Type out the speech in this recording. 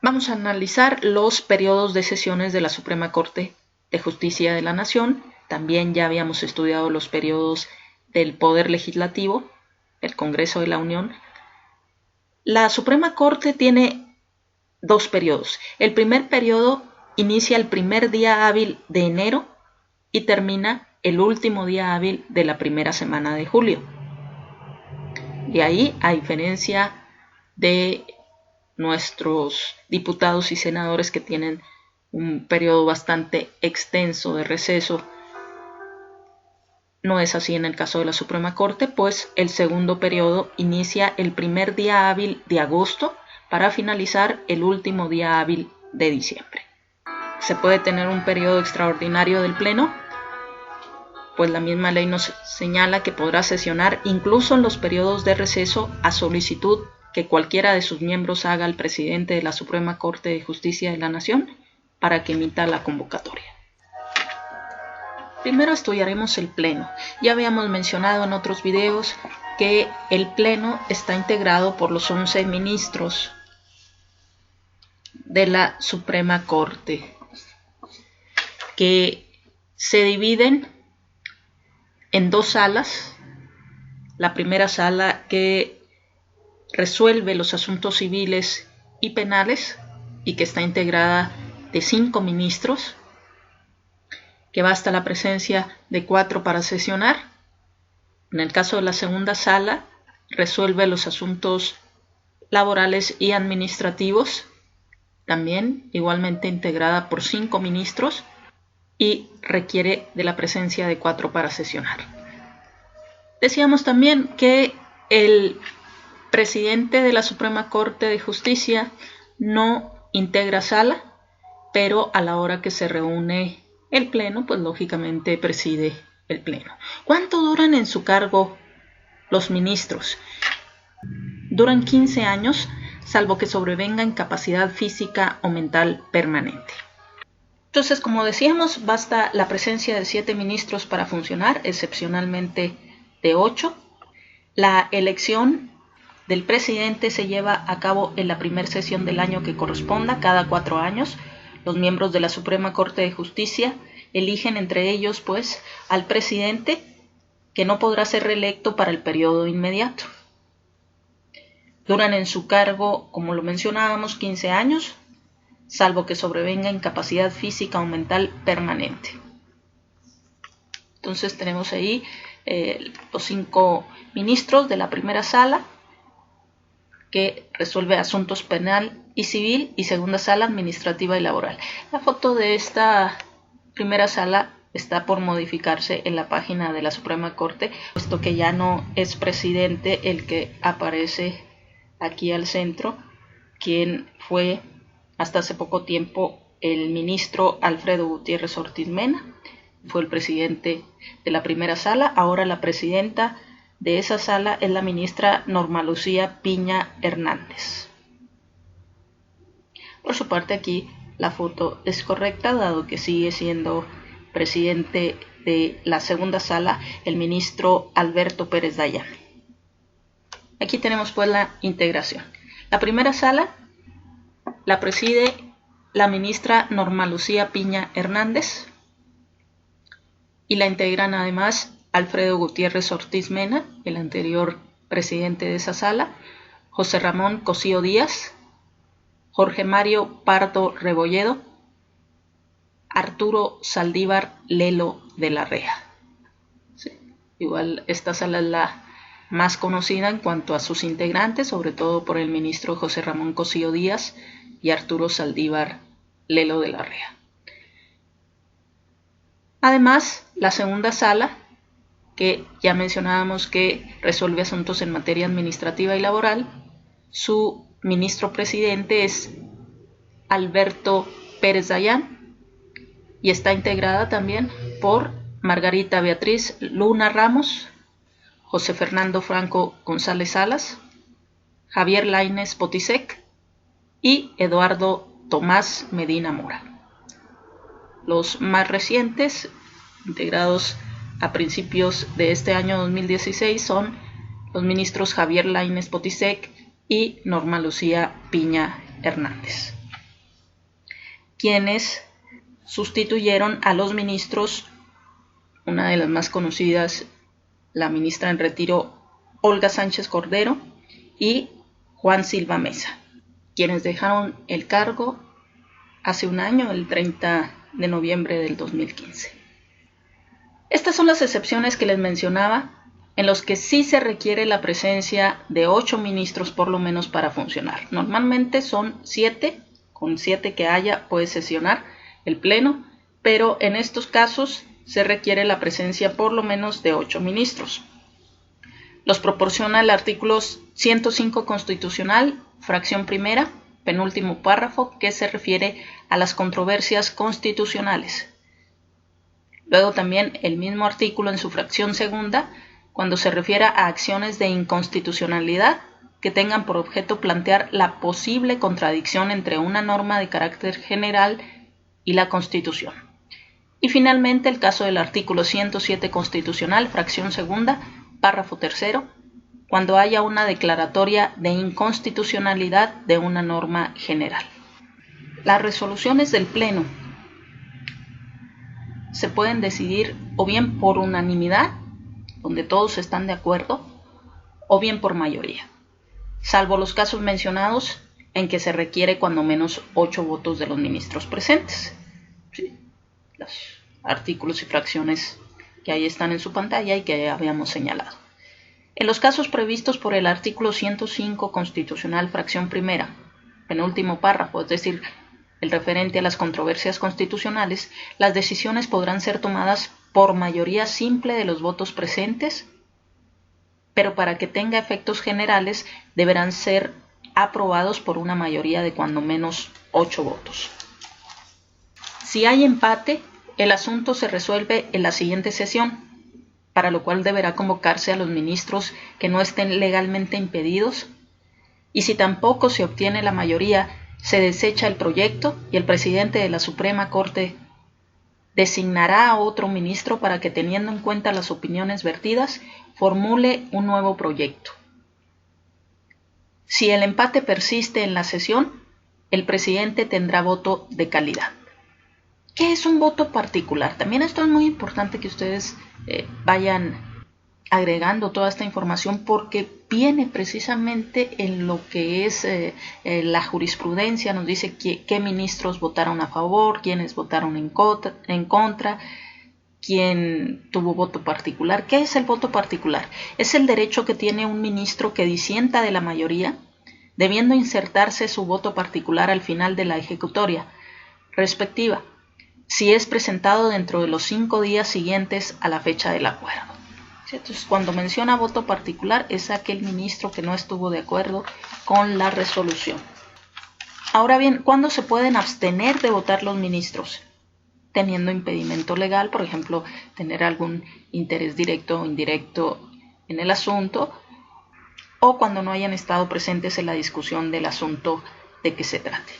Vamos a analizar los periodos de sesiones de la Suprema Corte de Justicia de la Nación. También ya habíamos estudiado los periodos del Poder Legislativo, el Congreso de la Unión. La Suprema Corte tiene dos periodos. El primer periodo inicia el primer día hábil de enero y termina el último día hábil de la primera semana de julio. Y ahí, a diferencia de nuestros diputados y senadores que tienen un periodo bastante extenso de receso, no es así en el caso de la Suprema Corte, pues el segundo periodo inicia el primer día hábil de agosto para finalizar el último día hábil de diciembre. ¿Se puede tener un periodo extraordinario del Pleno? Pues la misma ley nos señala que podrá sesionar incluso en los periodos de receso a solicitud que cualquiera de sus miembros haga al presidente de la Suprema Corte de Justicia de la Nación para que emita la convocatoria. Primero estudiaremos el Pleno. Ya habíamos mencionado en otros videos que el Pleno está integrado por los 11 ministros de la Suprema Corte, que se dividen en dos salas. La primera sala que resuelve los asuntos civiles y penales y que está integrada de 5 ministros, que basta la presencia de 4 para sesionar. En el caso de la segunda sala, resuelve los asuntos laborales y administrativos, también igualmente integrada por 5 ministros y requiere de la presencia de 4 para sesionar. Decíamos también que el presidente de la Suprema Corte de Justicia no integra sala, pero a la hora que se reúne el Pleno, pues lógicamente preside el Pleno. ¿Cuánto duran en su cargo los ministros? Duran 15 años, salvo que sobrevenga incapacidad física o mental permanente. Entonces, como decíamos, basta la presencia de 7 ministros para funcionar, excepcionalmente de 8. La elección del presidente se lleva a cabo en la primera sesión del año que corresponda, cada 4 años. Los miembros de la Suprema Corte de Justicia eligen entre ellos, pues, al presidente, que no podrá ser reelecto para el periodo inmediato. Duran en su cargo, como lo mencionábamos, 15 años, salvo que sobrevenga incapacidad física o mental permanente. Entonces tenemos ahí los 5 ministros de la primera sala, que resuelve asuntos penal y civil, y segunda sala administrativa y laboral. La foto de esta primera sala está por modificarse en la página de la Suprema Corte, puesto que ya no es presidente el que aparece aquí al centro, quien fue hasta hace poco tiempo el ministro Alfredo Gutiérrez Ortiz Mena, fue el presidente de la primera sala. Ahora la presidenta de esa sala es la ministra Norma Lucía Piña Hernández. Por su parte, aquí la foto es correcta, dado que sigue siendo presidente de la segunda sala el ministro Alberto Pérez Dayán. Aquí tenemos pues la integración. La primera sala la preside la ministra Norma Lucía Piña Hernández y la integran además Alfredo Gutiérrez Ortiz Mena, el anterior presidente de esa sala, José Ramón Cosío Díaz, Jorge Mario Pardo Rebolledo, Arturo Saldívar Lelo de la Rea. Sí, igual esta sala es la más conocida en cuanto a sus integrantes, sobre todo por el ministro José Ramón Cosío Díaz y Arturo Saldívar Lelo de la Rea. Además, la segunda sala, que ya mencionábamos que resuelve asuntos en materia administrativa y laboral, su ministro presidente es Alberto Pérez Dayán y está integrada también por Margarita Beatriz Luna Ramos, José Fernando Franco González Salas, Javier Lainez Potisek y Eduardo Tomás Medina Mora. Los más recientes, integrados a principios de este año 2016, son los ministros Javier Lainez Potisek y Norma Lucía Piña Hernández. quienes sustituyeron a los ministros, una de las más conocidas, la ministra en retiro Olga Sánchez Cordero y Juan Silva Mesa, quienes dejaron el cargo hace un año, el 30 de noviembre del 2015. Estas son las excepciones que les mencionaba, en los que sí se requiere la presencia de 8 ministros por lo menos para funcionar. Normalmente son 7, con 7 que haya puede sesionar el Pleno, pero en estos casos se requiere la presencia por lo menos de 8 ministros. Los proporciona el artículo 105 constitucional, fracción primera, penúltimo párrafo, que se refiere a las controversias constitucionales. Luego también el mismo artículo en su fracción segunda, cuando se refiere a acciones de inconstitucionalidad que tengan por objeto plantear la posible contradicción entre una norma de carácter general y la Constitución. Y finalmente el caso del artículo 107 constitucional, fracción segunda, párrafo tercero, cuando haya una declaratoria de inconstitucionalidad de una norma general. Las resoluciones del Pleno se pueden decidir o bien por unanimidad, donde todos están de acuerdo, o bien por mayoría, salvo los casos mencionados en que se requiere cuando menos 8 votos de los ministros presentes. Sí, los artículos y fracciones que ahí están en su pantalla y que habíamos señalado. En los casos previstos por el artículo 105 constitucional, fracción primera, penúltimo párrafo, es decir, el referente a las controversias constitucionales, las decisiones podrán ser tomadas por mayoría simple de los votos presentes, pero para que tenga efectos generales deberán ser aprobados por una mayoría de cuando menos 8 votos. Si hay empate, el asunto se resuelve en la siguiente sesión, para lo cual deberá convocarse a los ministros que no estén legalmente impedidos, y si tampoco se obtiene la mayoría, se desecha el proyecto y el presidente de la Suprema Corte designará a otro ministro para que, teniendo en cuenta las opiniones vertidas, formule un nuevo proyecto. Si el empate persiste en la sesión, el presidente tendrá voto de calidad. ¿Qué es un voto particular? También esto es muy importante que ustedes vayan agregando toda esta información porque viene precisamente en lo que es la jurisprudencia, nos dice qué ministros votaron a favor, quiénes votaron en contra, quién tuvo voto particular. ¿Qué es el voto particular? Es el derecho que tiene un ministro que disienta de la mayoría, debiendo insertarse su voto particular al final de la ejecutoria respectiva, si es presentado dentro de los 5 días siguientes a la fecha del acuerdo. Entonces, cuando menciona voto particular es aquel ministro que no estuvo de acuerdo con la resolución. Ahora bien, ¿cuándo se pueden abstener de votar los ministros? Teniendo impedimento legal, por ejemplo, tener algún interés directo o indirecto en el asunto, o cuando no hayan estado presentes en la discusión del asunto de que se trate.